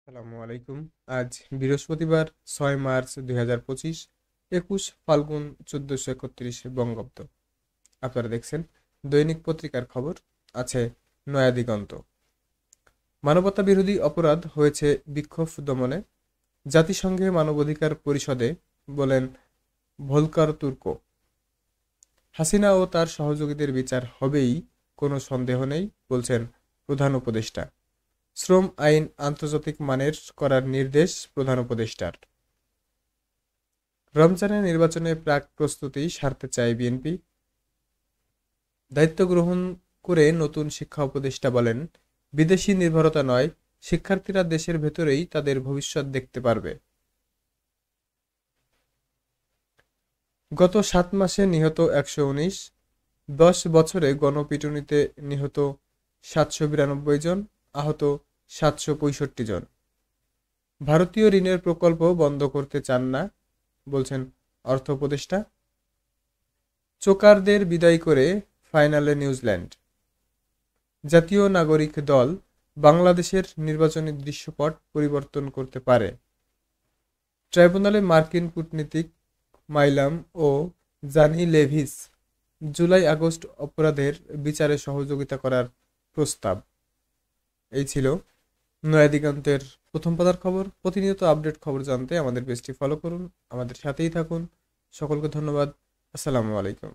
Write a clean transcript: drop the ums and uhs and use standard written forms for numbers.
আসসালামু আলাইকুম। আজ বৃহস্পতিবার 6 মার্চ 2025, 21 ফাল্গুন 1431 বঙ্গাব্দ। আপনারা দেখছেন দৈনিক পত্রিকার খবর। আছে নয়া দিগন্ত। মানবতা বিরোধী অপরাধ হয়েছে বিক্ষোভ দমনে, জাতিসংঘে মানবাধিকার পরিষদে বলেন ভোলকার তুর্ক। হাসিনা ও তার সহযোগীদের বিচার হবেই, কোনো সন্দেহ নেই, বলছেন প্রধান উপদেষ্টা। শ্রম আইন আন্তর্জাতিক মানের করার নির্দেশ প্রধান উপদেষ্টার। রমজানের নির্বাচনে প্রাক প্রস্তুতি সারতে চায় বিএনপি। দায়িত্ব গ্রহণ করে নতুন শিক্ষা উপদেষ্টা বলেন, বিদেশি নির্ভরতা নয়, শিক্ষার্থীরা দেশের ভেতরেই তাদের ভবিষ্যৎ দেখতে পারবে। গত 7 মাসে নিহত 119, 10 বছরে গণপিটুনিতে নিহত 792 জন, আহত 765 জন। ভারতীয় ঋণের প্রকল্প বন্ধ করতে চান না, বলছেন অর্থ উপদেষ্টা। চোকারদের বিদায় করে ফাইনালে নিউজিল্যান্ড। জাতীয় নাগরিক দল বাংলাদেশের নির্বাচনী দৃশ্যপট পরিবর্তন করতে পারে। ট্রাইব্যুনালে মার্কিন কূটনীতিক মাইলাম ও জানি লেভিস জুলাই আগস্ট অপরাধের বিচারে সহযোগিতা করার প্রস্তাব। এই ছিল নয়া দিগন্তের প্রথম পাতার খবর। প্রতিনিয়ত আপডেট খবর জানতে আমাদের পেজটি ফলো করুন, আমাদের সাথেই থাকুন। সকলকে ধন্যবাদ। আসসালামু আলাইকুম।